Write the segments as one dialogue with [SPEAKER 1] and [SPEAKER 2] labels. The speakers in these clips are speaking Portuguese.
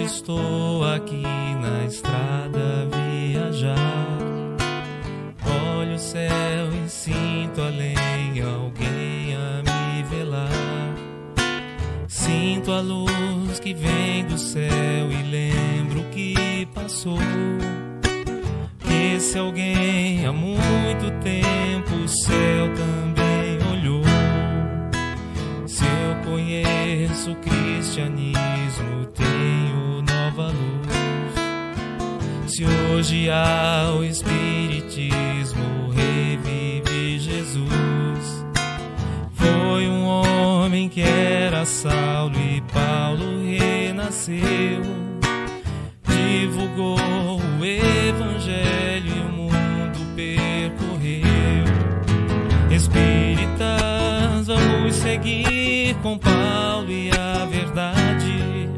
[SPEAKER 1] estou aqui na estrada a viajar. Olho o céu e sinto além alguém a me velar. Sinto a luz que vem do céu e lembro o que passou. Esse alguém há muito tempo o céu também olhou. Se eu conheço o cristianismo, tenho nova luz. Se hoje há o espiritismo, revive Jesus. Foi um homem que era Saulo e Paulo renasceu. Divulgou o evangelho e o mundo percorreu. Espíritas, vamos seguir com Paulo e a verdade.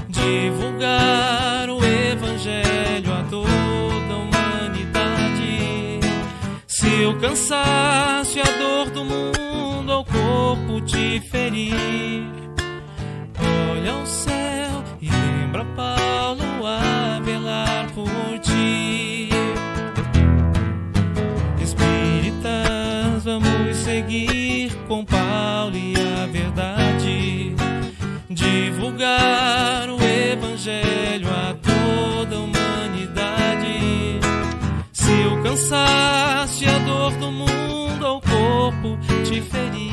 [SPEAKER 1] Divulgar o evangelho a toda a humanidade. Se o cansaço e a dor do mundo ao corpo te ferir, olha ao céu e lembra Paulo a velar por ti. Espíritas, vamos seguir com Paulo e a verdade. Divulgar o evangelho a toda a humanidade. Se o cansaço e a dor do mundo ao corpo te ferir,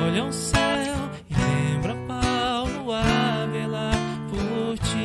[SPEAKER 1] olha ao céu e lembra Paulo a velar por ti.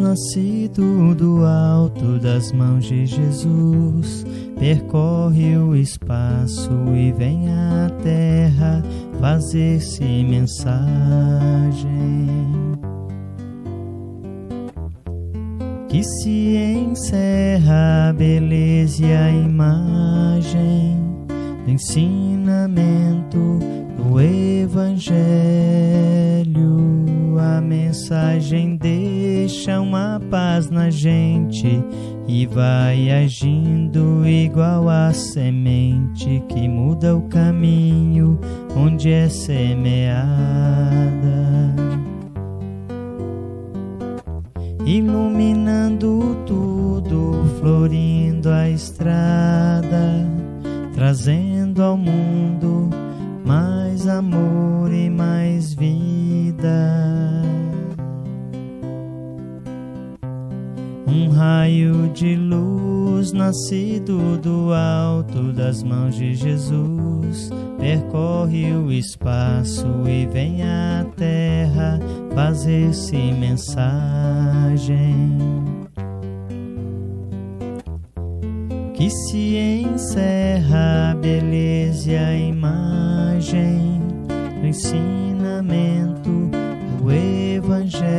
[SPEAKER 2] nascido do alto das mãos de Jesus, percorre o espaço e vem à terra fazer-se mensagem. Que se encerra a beleza e a imagem do ensinamento do Evangelho. A mensagem deixa uma paz na gente e vai agindo igual a semente que muda o caminho onde é semeada, iluminando tudo, florindo a estrada, trazendo ao mundo mais amor e mais vida. Um raio de luz nascido do alto das mãos de Jesus, percorre o espaço e vem à terra fazer-se mensagem. Que se encerra a beleza e a imagem do ensinamento do Evangelho.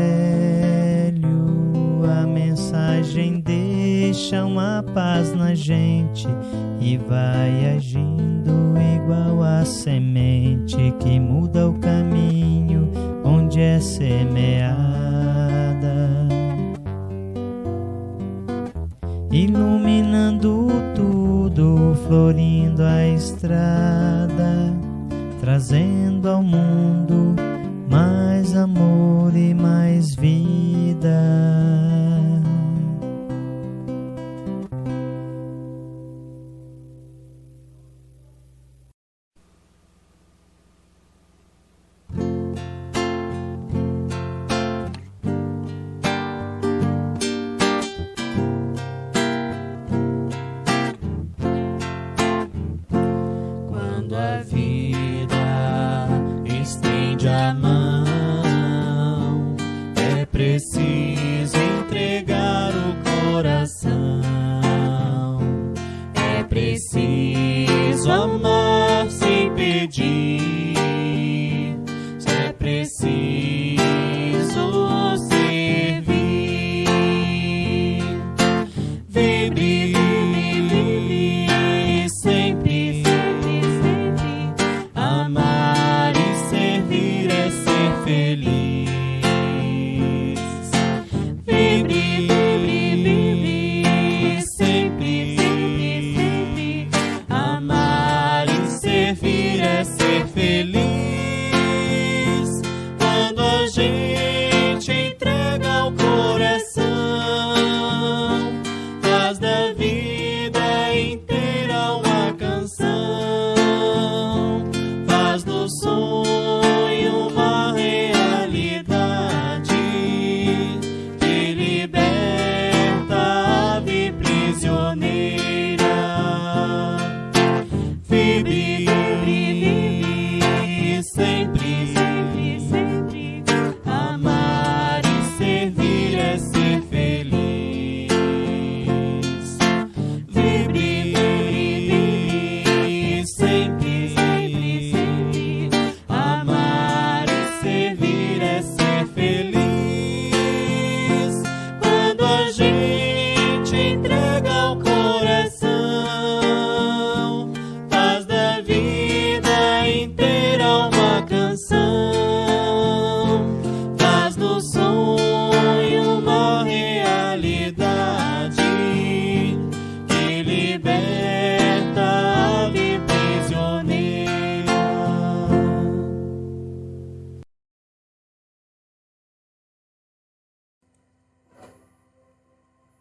[SPEAKER 2] A mensagem deixa uma paz na gente e vai agindo igual a semente que muda o caminho onde é semeada, iluminando tudo, florindo a estrada, trazendo ao mundo mais amor e mais vida.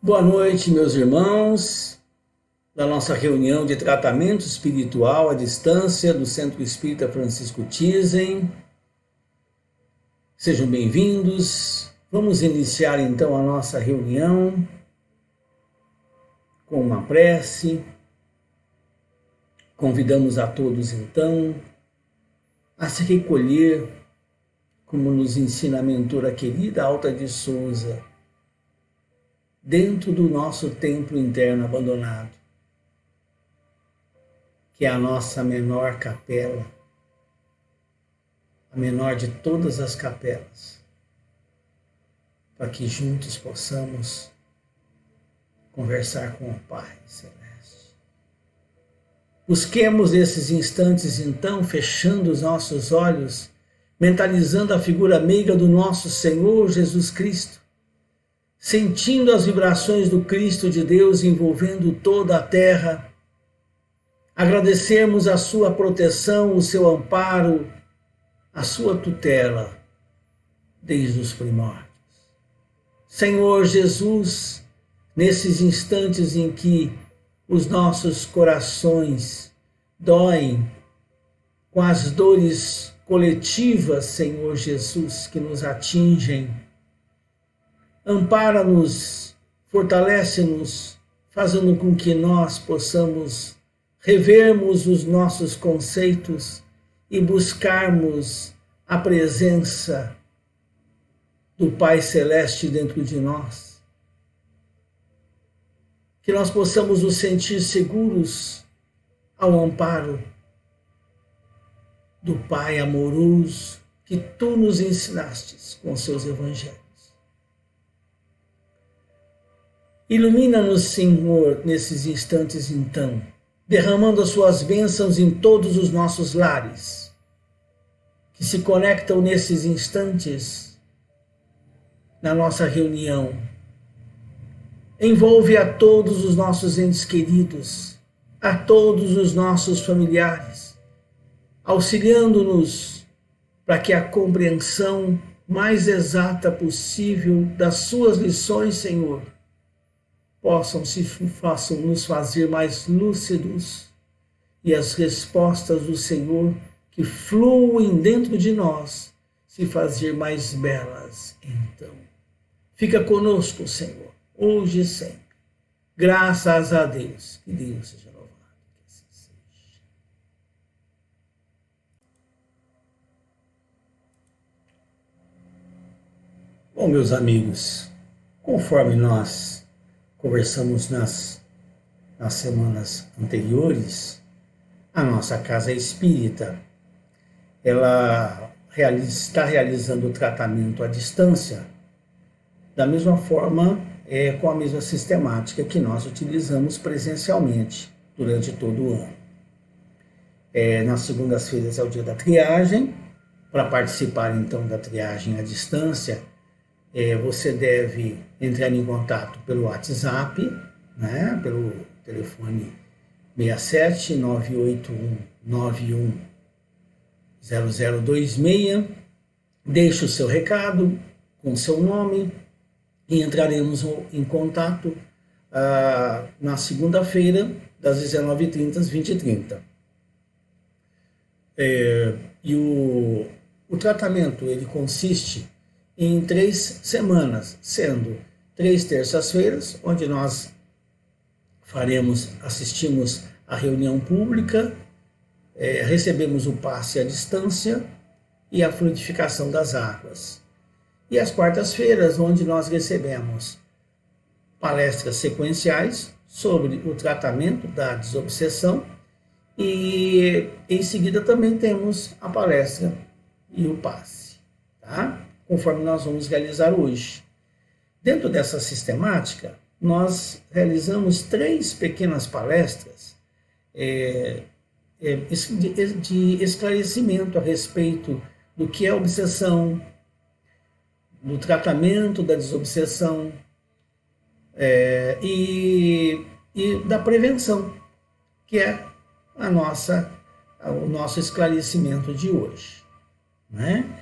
[SPEAKER 3] Boa noite, meus irmãos, da nossa reunião de tratamento espiritual à distância do Centro Espírita Francisco Thyssen. Sejam bem-vindos. Vamos iniciar então a nossa reunião com uma prece. Convidamos a todos então a se recolher, como nos ensina a mentora querida Alta de Souza, dentro do nosso templo interno abandonado, que é a nossa menor capela, a menor de todas as capelas, para que juntos possamos conversar com o Pai Celeste. Busquemos esses instantes, então, fechando os nossos olhos, mentalizando a figura meiga do nosso Senhor Jesus Cristo, sentindo as vibrações do Cristo de Deus envolvendo toda a terra, agradecermos a sua proteção, o seu amparo, a sua tutela desde os primórdios. Senhor Jesus, nesses instantes em que os nossos corações doem com as dores coletivas, Senhor Jesus, que nos atingem, ampara-nos, fortalece-nos, fazendo com que nós possamos revermos os nossos conceitos e buscarmos a presença do Pai Celeste dentro de nós. Que nós possamos nos sentir seguros ao amparo do Pai amoroso que Tu nos ensinastes com seus evangelhos. Ilumina-nos, Senhor, nesses instantes então, derramando as Suas bênçãos em todos os nossos lares, que se conectam nesses instantes na nossa reunião. Envolve a todos os nossos entes queridos, a todos os nossos familiares, auxiliando-nos para que a compreensão mais exata possível das Suas lições, Senhor, possam nos fazer mais lúcidos e as respostas do Senhor que fluem dentro de nós se fazer mais belas. Então, fica conosco, Senhor, hoje e sempre. Graças a Deus. Que Deus seja louvado. Que assim seja. Bom, meus amigos, conforme nós conversamos nas semanas anteriores, a nossa casa espírita, ela está realizando o tratamento à distância da mesma forma, com a mesma sistemática que nós utilizamos presencialmente durante todo o ano. Nas segundas-feiras é o dia da triagem. Para participar então da triagem à distância, você deve entrar em contato pelo WhatsApp, né, pelo telefone 67 981 91 0026. Deixe o seu recado com seu nome e entraremos em contato na segunda-feira, das 19h30 às 20h30. E o tratamento ele consiste em 3 semanas, sendo 3 terças-feiras, onde nós assistimos à reunião pública, recebemos o passe à distância e a fluidificação das águas. E as quartas-feiras, onde nós recebemos palestras sequenciais sobre o tratamento da desobsessão e em seguida também temos a palestra e o passe, tá? Conforme nós vamos realizar hoje. Dentro dessa sistemática, nós realizamos 3 pequenas palestras de esclarecimento a respeito do que é obsessão, do tratamento da desobsessão e da prevenção, que é o nosso esclarecimento de hoje, né?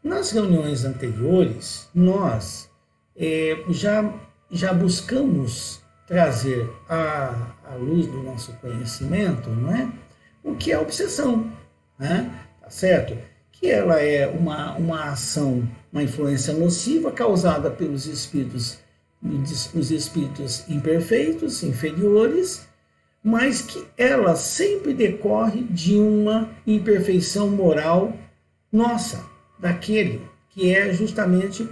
[SPEAKER 3] Nas reuniões anteriores, nós já buscamos trazer à luz do nosso conhecimento, né, o que é a obsessão, né? Tá certo? Que ela é uma ação, uma influência nociva causada pelos espíritos, os espíritos imperfeitos, inferiores, mas que ela sempre decorre de uma imperfeição moral nossa, daquele que é justamente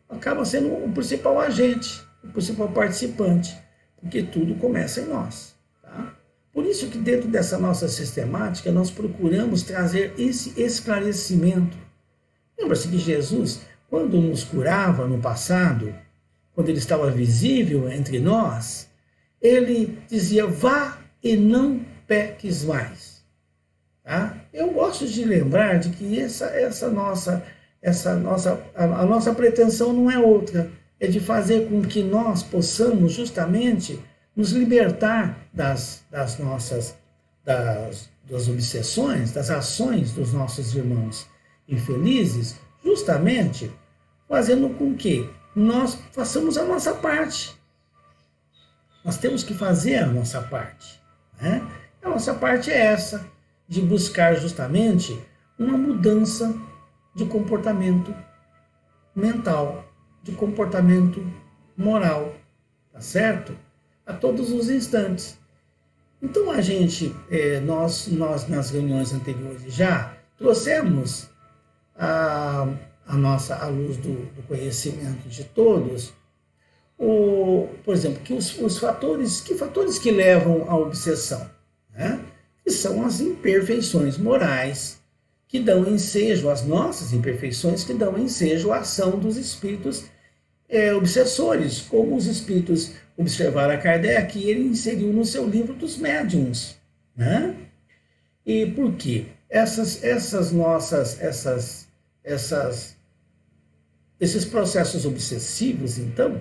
[SPEAKER 3] acaba sendo o principal agente o principal participante, porque tudo começa em nós. Tá? Por isso que dentro dessa nossa sistemática nós procuramos trazer esse esclarecimento. Lembra-se que Jesus, quando nos curava no passado, quando ele estava visível entre nós, ele dizia: vá e não peques mais. Tá? Eu gosto de lembrar de que a nossa pretensão não é outra, é de fazer com que nós possamos justamente nos libertar das obsessões, das ações dos nossos irmãos infelizes, justamente fazendo com que nós façamos a nossa parte. Nós temos que fazer a nossa parte. Né? A nossa parte é essa, de buscar justamente uma mudança de comportamento mental, de comportamento moral, tá certo? A todos os instantes. Então nós nas reuniões anteriores já trouxemos à luz do conhecimento de todos, por exemplo, que que fatores que levam à obsessão, né? Que são as imperfeições morais que dão ensejo, as nossas imperfeições que dão ensejo à ação dos espíritos obsessores, como os espíritos observaram a Kardec, e ele inseriu no seu livro dos médiuns. Né? E por quê? Esses processos obsessivos, então,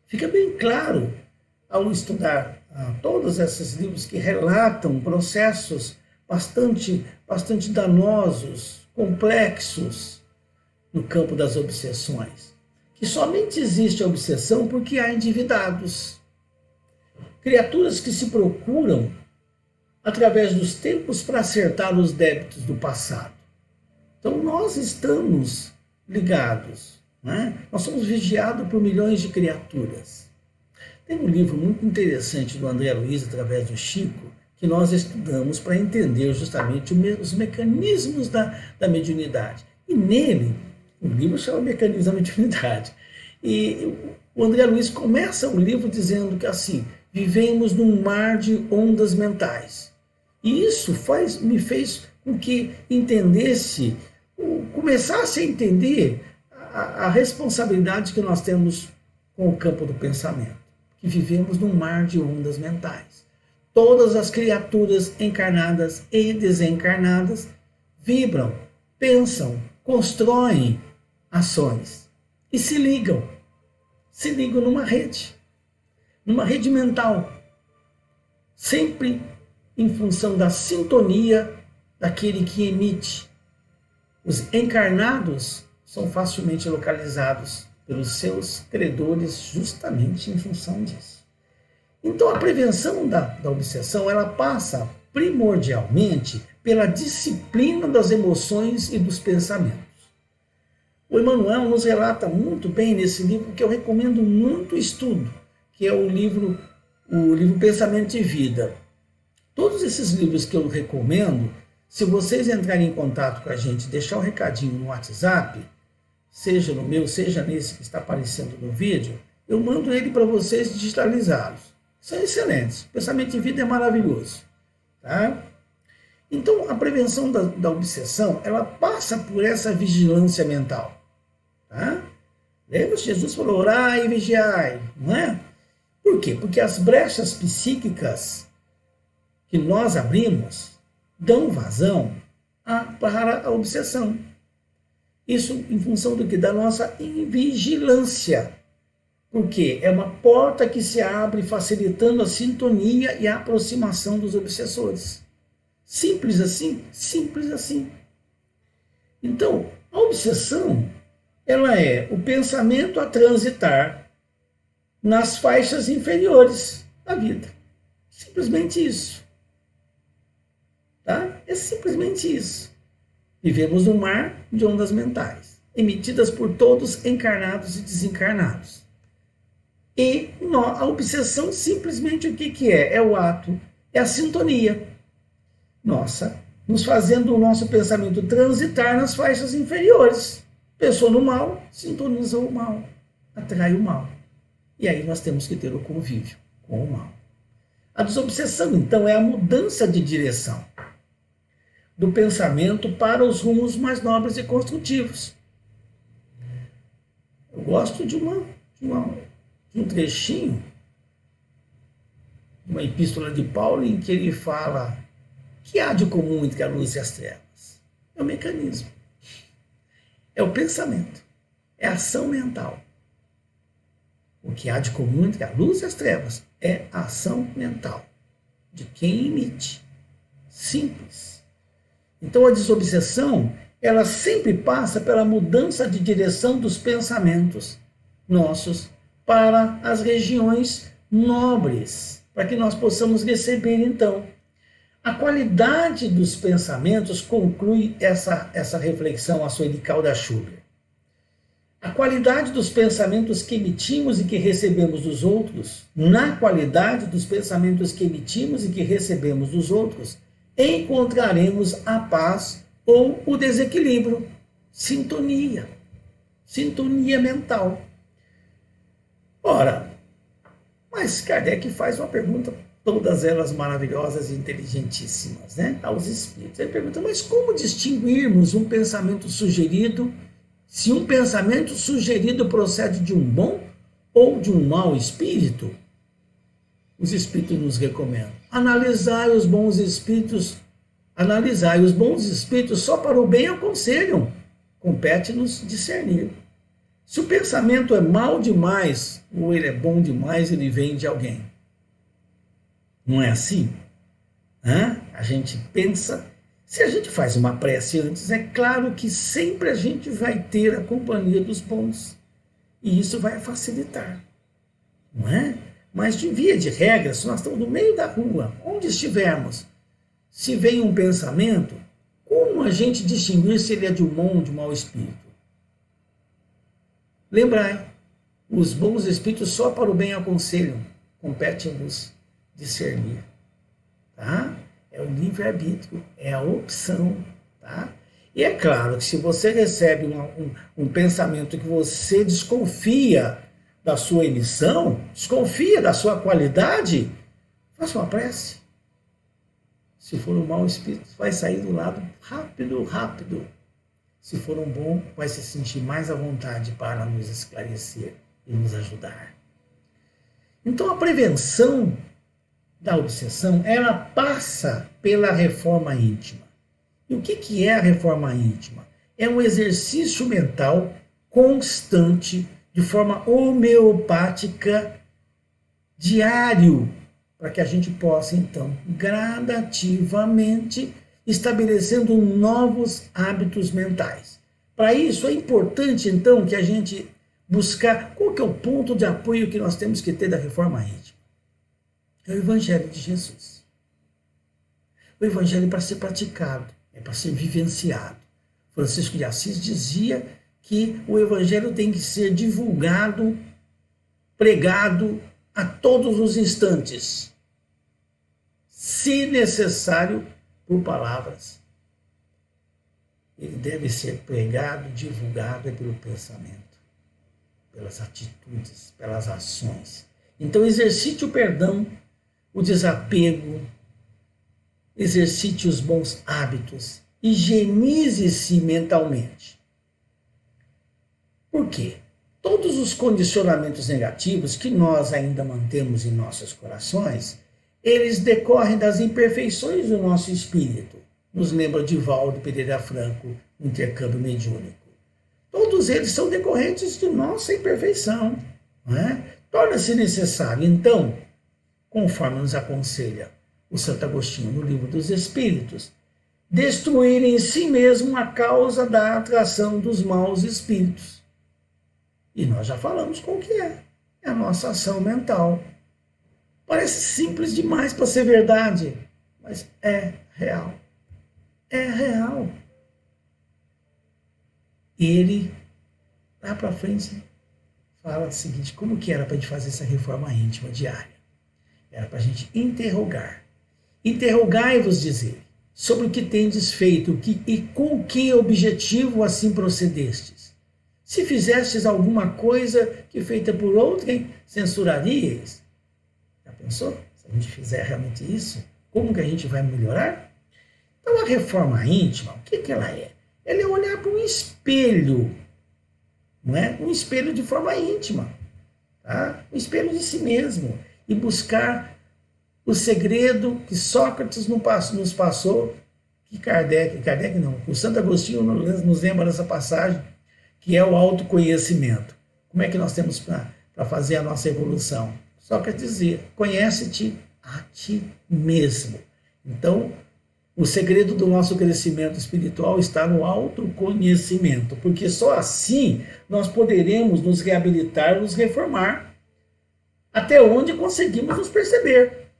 [SPEAKER 3] fica bem claro ao estudar todos esses livros que relatam processos bastante danosos, complexos no campo das obsessões. Que somente existe a obsessão porque há endividados. Criaturas que se procuram através dos tempos para acertar os débitos do passado. Então nós estamos ligados, né? Nós somos vigiados por milhões de criaturas. Tem um livro muito interessante do André Luiz, através do Chico, que nós estudamos para entender justamente os mecanismos da mediunidade. E nele, o livro chama Mecanismos da Mediunidade. E o André Luiz começa o livro dizendo que assim, vivemos num mar de ondas mentais. E isso me fez com que começasse a entender a responsabilidade que nós temos com o campo do pensamento. Que vivemos num mar de ondas mentais. Todas as criaturas encarnadas e desencarnadas vibram, pensam, constroem ações e se ligam numa rede mental, sempre em função da sintonia daquele que emite. Os encarnados são facilmente localizados pelos seus credores justamente em função disso. Então a prevenção da obsessão, ela passa primordialmente pela disciplina das emoções e dos pensamentos. O Emmanuel nos relata muito bem nesse livro, que eu recomendo muito estudo, que é o livro Pensamento e Vida. Todos esses livros que eu recomendo, se vocês entrarem em contato com a gente, deixar um recadinho no WhatsApp, seja no meu, seja nesse que está aparecendo no vídeo, eu mando ele para vocês digitalizá-los. São excelentes. Pensamento e Vida é maravilhoso. Tá? Então, a prevenção da obsessão, ela passa por essa vigilância mental. Tá? Lembra-se, Jesus falou, orai e vigiai, não é? Por quê? Porque as brechas psíquicas que nós abrimos dão vazão para a obsessão. Isso em função do que? Da nossa invigilância. Porque é uma porta que se abre facilitando a sintonia e a aproximação dos obsessores. Simples assim, simples assim. Então, a obsessão, ela é o pensamento a transitar nas faixas inferiores da vida. Simplesmente isso. Tá? É simplesmente isso. Vivemos num mar de ondas mentais, emitidas por todos encarnados e desencarnados. E a obsessão simplesmente o que é? É o ato, é a sintonia. Nossa, nos fazendo o nosso pensamento transitar nas faixas inferiores. Pensou no mal, sintoniza o mal, atrai o mal. E aí nós temos que ter o convívio com o mal. A desobsessão, então, é a mudança de direção do pensamento para os rumos mais nobres e construtivos. Eu gosto de um trechinho, de uma epístola de Paulo, em que ele fala que há de comum entre a luz e as trevas. É o mecanismo, é o pensamento, é a ação mental. O que há de comum entre a luz e as trevas é a ação mental de quem emite. Simples. Então a desobsessão, ela sempre passa pela mudança de direção dos pensamentos nossos para as regiões nobres, para que nós possamos receber, então. A qualidade dos pensamentos conclui essa reflexão açorical da Schubert. A qualidade dos pensamentos que emitimos e que recebemos dos outros, na qualidade dos pensamentos que emitimos e que recebemos dos outros, encontraremos a paz ou o desequilíbrio, sintonia mental. Ora, mas Kardec faz uma pergunta, todas elas maravilhosas e inteligentíssimas, né, aos espíritos. Ele pergunta, mas como distinguirmos um pensamento sugerido, se um pensamento sugerido procede de um bom ou de um mau espírito? Os espíritos nos recomendam. Analisai os bons espíritos só para o bem aconselham. Compete-nos discernir. Se o pensamento é mau demais ou ele é bom demais, ele vem de alguém. Não é assim? A gente pensa. Se a gente faz uma prece antes, é claro que sempre a gente vai ter a companhia dos bons. E isso vai facilitar. Não é? Mas de via de regra, se nós estamos no meio da rua, onde estivermos, se vem um pensamento, como a gente distinguir se ele é de um bom ou de um mau espírito? Lembrai, os bons espíritos só para o bem aconselham, compete-nos discernir. Tá? É o livre-arbítrio, é a opção. Tá? E é claro que se você recebe um pensamento que você desconfia da sua emissão, desconfia da sua qualidade, faça uma prece. Se for um mau espírito, vai sair do lado rápido. Se for um bom, vai se sentir mais à vontade para nos esclarecer e nos ajudar. Então a prevenção da obsessão, ela passa pela reforma íntima. E o que é a reforma íntima? É um exercício mental constante, de forma homeopática, diário, para que a gente possa, então, gradativamente, estabelecendo novos hábitos mentais. Para isso, é importante, então, que a gente buscar qual que é o ponto de apoio que nós temos que ter da reforma íntima. É o Evangelho de Jesus. O Evangelho é para ser praticado, é para ser vivenciado. Francisco de Assis dizia que o Evangelho tem que ser divulgado, pregado a todos os instantes, se necessário, por palavras. Ele deve ser pregado, divulgado pelo pensamento, pelas atitudes, pelas ações. Então exercite o perdão, o desapego, exercite os bons hábitos, higienize-se mentalmente. Por quê? Todos os condicionamentos negativos que nós ainda mantemos em nossos corações, eles decorrem das imperfeições do nosso espírito. Nos lembra de Valdo Pereira Franco, no intercâmbio mediúnico. Todos eles são decorrentes de nossa imperfeição. Não é? Torna-se necessário, então, conforme nos aconselha o Santo Agostinho no Livro dos Espíritos, destruir em si mesmo a causa da atração dos maus espíritos. E nós já falamos qual que é. É a nossa ação mental. Parece simples demais para ser verdade, mas é real. É real. Ele, lá para frente, fala o seguinte, como que era para a gente fazer essa reforma íntima diária? Era para a gente interrogar. Interrogai-vos, diz ele, sobre o que tendes feito e com que objetivo assim procedestes. Se fizestes alguma coisa que feita por outrem, censurarias. Já pensou? Se a gente fizer realmente isso, como que a gente vai melhorar? Então a reforma íntima, o que ela é? Ela é olhar para um espelho, não é? Um espelho de forma íntima, tá? Um espelho de si mesmo, e buscar o segredo que Sócrates nos passou, que Kardec não, que o Santo Agostinho nos lembra dessa passagem, que é o autoconhecimento. Como é que nós temos para fazer a nossa evolução? Sócrates dizia, conhece-te a ti mesmo. Então, o segredo do nosso crescimento espiritual está no autoconhecimento, porque só assim nós poderemos nos reabilitar, nos reformar, até onde conseguimos nos perceber,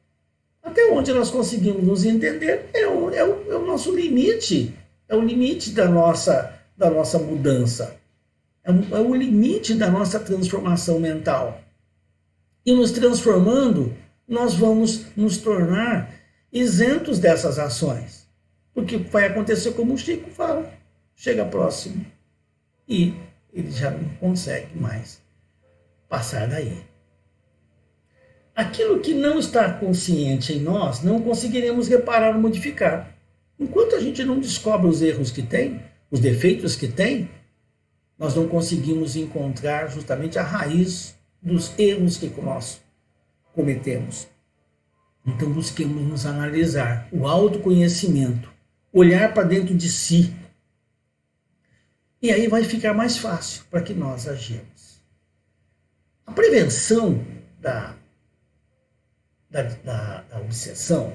[SPEAKER 3] até onde nós conseguimos nos entender, é o nosso limite, é o limite da nossa mudança, é o limite da nossa transformação mental. E nos transformando, nós vamos nos tornar isentos dessas ações. Porque vai acontecer como o Chico fala, chega próximo e ele já não consegue mais passar daí. Aquilo que não está consciente em nós, não conseguiremos reparar ou modificar. Enquanto a gente não descobre os erros que tem, os defeitos que tem, nós não conseguimos encontrar justamente a raiz dos erros que nós cometemos. Então busquemos nos analisar, o autoconhecimento, olhar para dentro de si. E aí vai ficar mais fácil para que nós agimos. A prevenção da obsessão,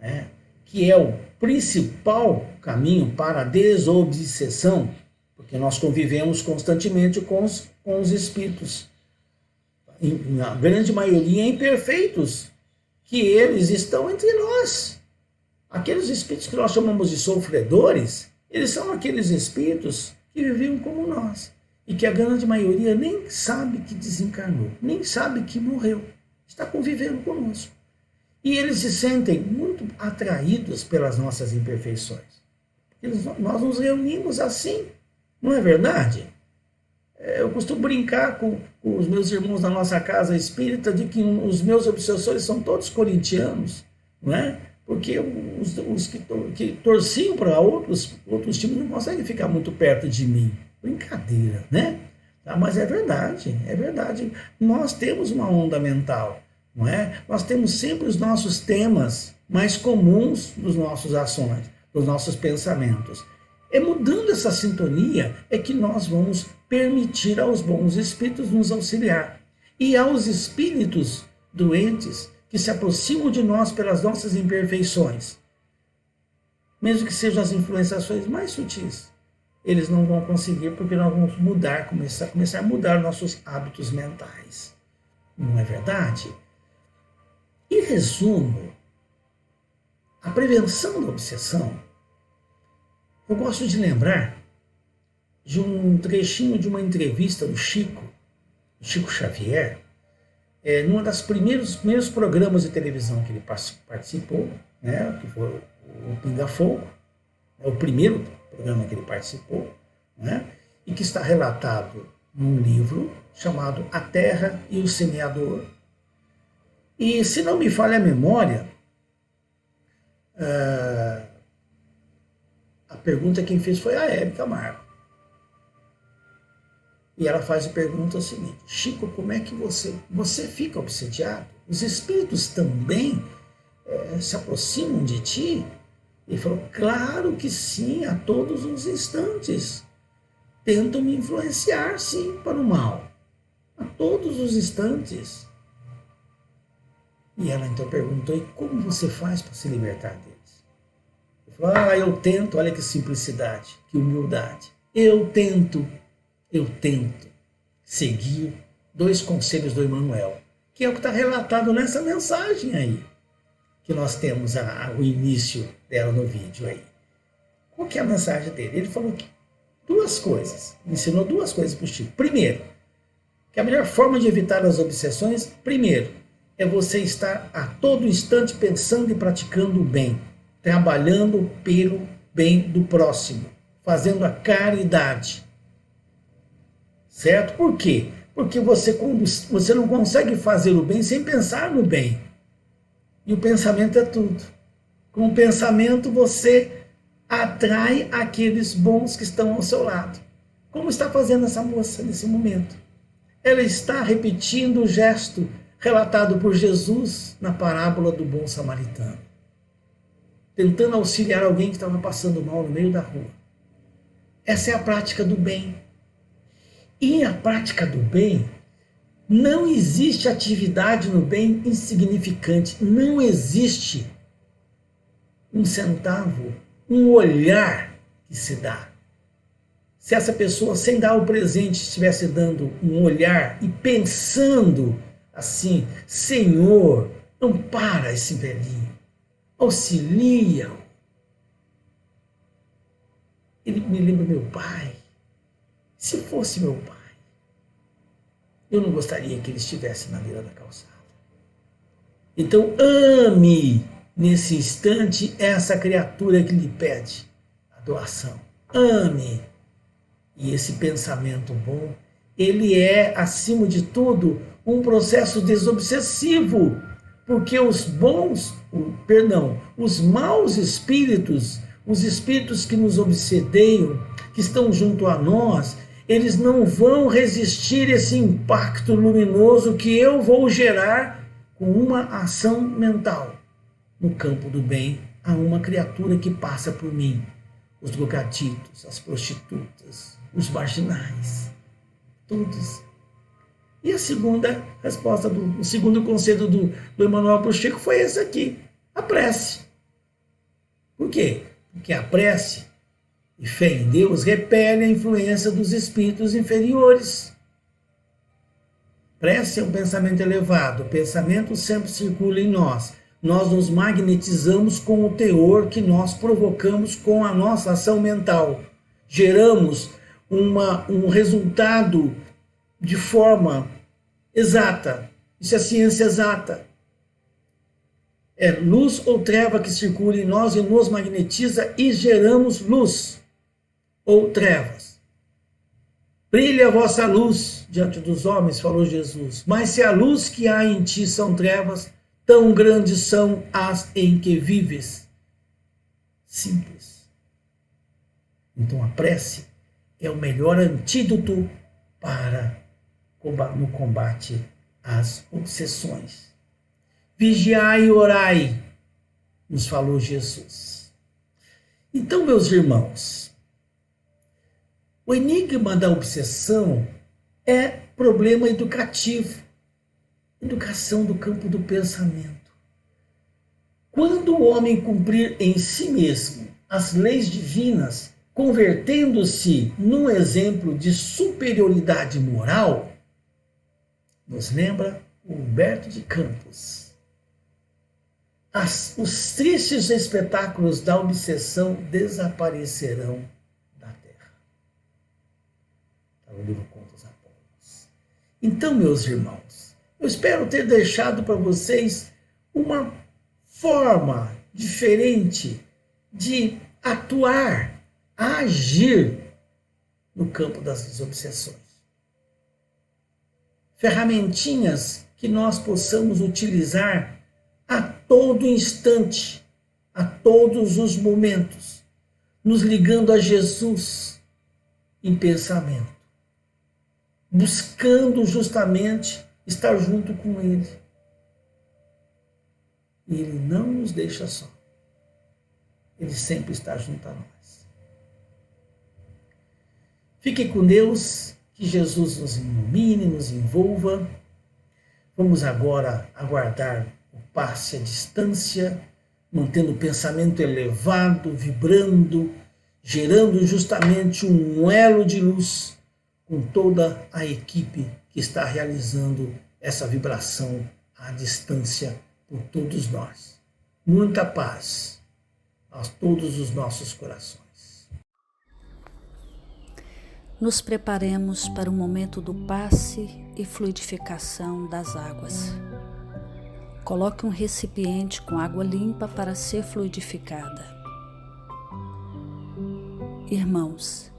[SPEAKER 3] né, que é o principal caminho para a desobsessão, porque nós convivemos constantemente com os espíritos, na grande maioria imperfeitos, que eles estão entre nós. Aqueles espíritos que nós chamamos de sofredores, eles são aqueles espíritos que viviam como nós, e que a grande maioria nem sabe que desencarnou, nem sabe que morreu, está convivendo conosco. E eles se sentem muito atraídos pelas nossas imperfeições. Nós nos reunimos assim, não é verdade? Eu costumo brincar com os meus irmãos da nossa casa espírita de que os meus obsessores são todos corintianos, não é? Porque os que torciam para outros times não conseguem ficar muito perto de mim. Brincadeira, né? Mas é verdade, é verdade. Nós temos uma onda mental, não é? Nós temos sempre os nossos temas mais comuns dos nossos ações, dos nossos pensamentos. É mudando essa sintonia é que nós vamos permitir aos bons espíritos nos auxiliar. E aos espíritos doentes que se aproximam de nós pelas nossas imperfeições, mesmo que sejam as influenciações mais sutis, eles não vão conseguir, porque nós vamos começar a mudar nossos hábitos mentais. Não é verdade? Em resumo, a prevenção da obsessão, eu gosto de lembrar de um trechinho de uma entrevista do Chico Xavier, num dos primeiros programas de televisão que ele participou, né, que foi o Pinga Fogo, o primeiro programa que ele participou, né, e que está relatado num livro chamado A Terra e o Semeador. E, se não me falha a memória, a pergunta quem fez foi a Hebe Camargo. E ela faz a pergunta seguinte: Chico, como é que você fica obsediado? Os espíritos também se aproximam de ti? Ele falou: claro que sim, a todos os instantes. Tentam me influenciar, sim, para o mal. A todos os instantes. E ela então perguntou: e como você faz para se libertar deles? Ele falou: eu tento, olha que simplicidade, que humildade. Eu tento seguir 2 conselhos do Emmanuel, que é o que está relatado nessa mensagem aí, que nós temos o início dela no vídeo aí. Qual que é a mensagem dele? Ele falou 2 coisas, ensinou 2 coisas para o Chico. Primeiro, que a melhor forma de evitar as obsessões, primeiro, é você estar a todo instante pensando e praticando o bem, trabalhando pelo bem do próximo, fazendo a caridade. certo? Por quê? Porque você não consegue fazer o bem sem pensar no bem. E o pensamento é tudo. Com o pensamento você atrai aqueles bons que estão ao seu lado. Como está fazendo essa moça nesse momento? Ela está repetindo o gesto relatado por Jesus na parábola do bom samaritano, tentando auxiliar alguém que estava passando mal no meio da rua. Essa é a prática do bem. E a prática do bem, não existe atividade no bem insignificante, não existe um centavo, um olhar que se dá. Se essa pessoa, sem dar o presente, estivesse dando um olhar e pensando assim: Senhor, ampara esse velhinho, auxilia-o. Ele me lembra meu pai. Se fosse meu pai, eu não gostaria que ele estivesse na beira da calçada. Então ame nesse instante essa criatura que lhe pede a doação. Ame. E esse pensamento bom, ele é, acima de tudo, um processo desobsessivo, porque os maus espíritos, os espíritos que nos obsedeiam, que estão junto a nós, eles não vão resistir a esse impacto luminoso que eu vou gerar com uma ação mental no campo do bem a uma criatura que passa por mim, os drogaditos, as prostitutas, os marginais, todos. E a segunda resposta, o segundo conselho do Emmanuel para o Chico foi esse aqui, a prece. Por quê? Porque a prece e fé em Deus repele a influência dos espíritos inferiores. Prece é um pensamento elevado, o pensamento sempre circula em nós. Nós nos magnetizamos com o teor que nós provocamos com a nossa ação mental. Geramos um resultado de forma exata. Isso é ciência exata. É luz ou treva que circula em nós e nos magnetiza e geramos luz ou trevas. Brilha a vossa luz diante dos homens, falou Jesus. Mas se a luz que há em ti são trevas, tão grandes são as em que vives. Simples. Então a prece é o melhor antídoto no combate às obsessões. Vigiai e orai, nos falou Jesus. Então, meus irmãos, o enigma da obsessão é problema educativo, educação do campo do pensamento. Quando o homem cumprir em si mesmo as leis divinas, convertendo-se num exemplo de superioridade moral, nos lembra Humberto de Campos. Os tristes espetáculos da obsessão desaparecerão da terra. Está no livro Contos Apócrifos. Então, meus irmãos, eu espero ter deixado para vocês uma forma diferente de atuar, agir no campo das desobsessões. Ferramentinhas que nós possamos utilizar a todo instante, a todos os momentos, nos ligando a Jesus em pensamento, buscando justamente estar junto com Ele. E Ele não nos deixa só. Ele sempre está junto a nós. Fique com Deus, que Jesus nos ilumine, nos envolva. Vamos agora aguardar o passe à distância, mantendo o pensamento elevado, vibrando, gerando justamente um elo de luz com toda a equipe que está realizando essa vibração à distância por todos nós. Muita paz a todos os nossos corações.
[SPEAKER 4] Nos preparemos para o momento do passe e fluidificação das águas. Coloque um recipiente com água limpa para ser fluidificada. Irmãos,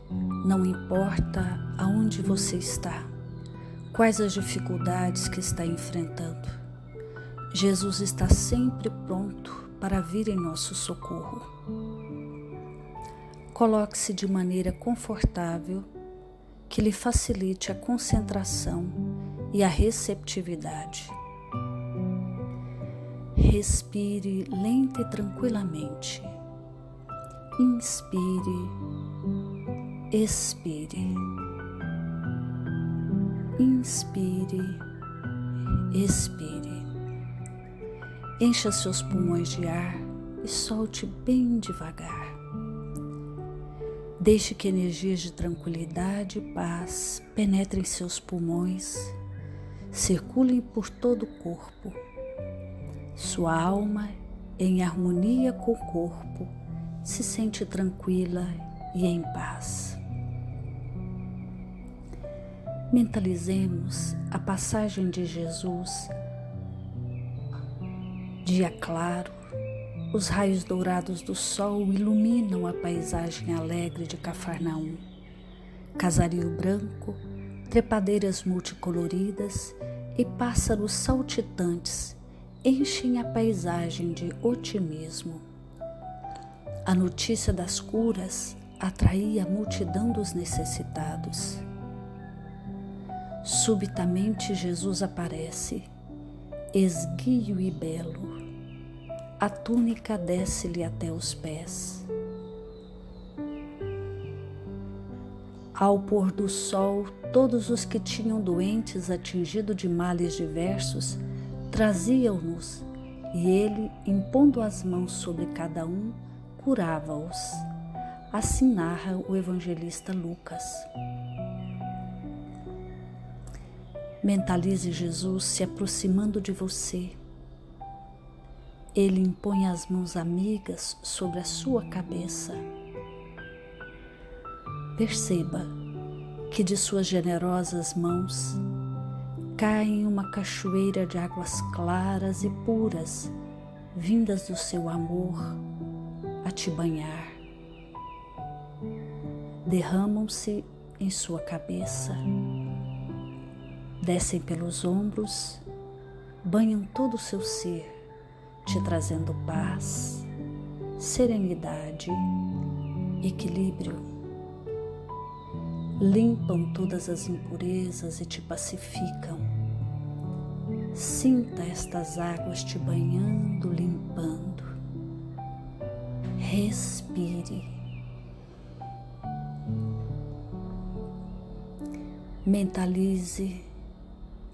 [SPEAKER 4] Não importa aonde você está, quais as dificuldades que está enfrentando, Jesus está sempre pronto para vir em nosso socorro. Coloque-se de maneira confortável que lhe facilite a concentração e a receptividade. Respire lenta e tranquilamente. Inspire, expire. Inspire, expire. Encha seus pulmões de ar e solte bem devagar. Deixe que energias de tranquilidade e paz penetrem seus pulmões, circulem por todo o corpo. Sua alma, em harmonia com o corpo, se sente tranquila e em paz. Mentalizemos a passagem de Jesus. Dia claro, os raios dourados do sol iluminam a paisagem alegre de Cafarnaum. Casario branco, trepadeiras multicoloridas e pássaros saltitantes enchem a paisagem de otimismo. A notícia das curas atraía a multidão dos necessitados. Subitamente Jesus aparece, esguio e belo. A túnica desce-lhe até os pés. Ao pôr do sol, todos os que tinham doentes atingidos de males diversos traziam-nos, e ele, impondo as mãos sobre cada um, curava-os. Assim narra o evangelista Lucas. Mentalize Jesus se aproximando de você. Ele impõe as mãos amigas sobre a sua cabeça. Perceba que de suas generosas mãos cai uma cachoeira de águas claras e puras, vindas do seu amor a te banhar. Derramam-se em sua cabeça, descem pelos ombros, banham todo o seu ser, te trazendo paz, serenidade, equilíbrio. Limpam todas as impurezas e te pacificam. Sinta estas águas te banhando, limpando. Respire. Mentalize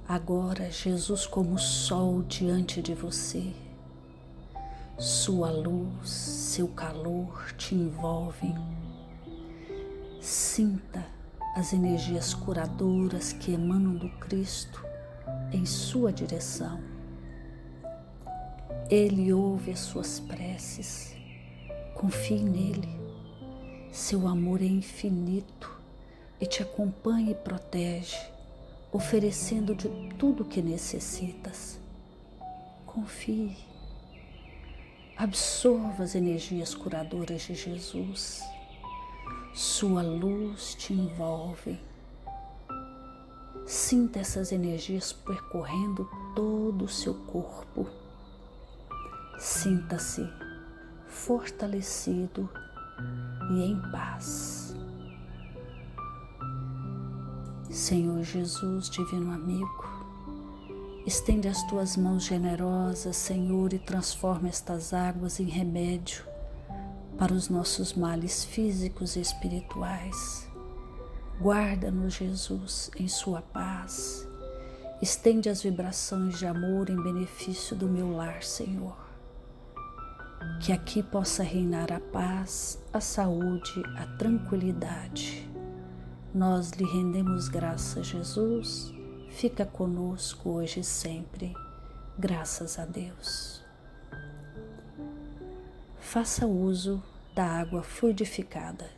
[SPEAKER 4] agora Jesus como sol diante de você. Sua luz, seu calor te envolvem. Sinta as energias curadoras que emanam do Cristo em sua direção. Ele ouve as suas preces. Confie nele. Seu amor é infinito e te acompanha e protege, oferecendo de tudo o que necessitas. Confie. Absorva as energias curadoras de Jesus. Sua luz te envolve. Sinta essas energias percorrendo todo o seu corpo. Sinta-se fortalecido e em paz. Senhor Jesus, divino amigo, estende as tuas mãos generosas, Senhor, e transforma estas águas em remédio para os nossos males físicos e espirituais. Guarda-nos, Jesus, em sua paz. Estende as vibrações de amor em benefício do meu lar, Senhor. Que aqui possa reinar a paz, a saúde, a tranquilidade. Nós lhe rendemos graças, Jesus. Fica conosco hoje e sempre. Graças a Deus. Faça uso da água fluidificada.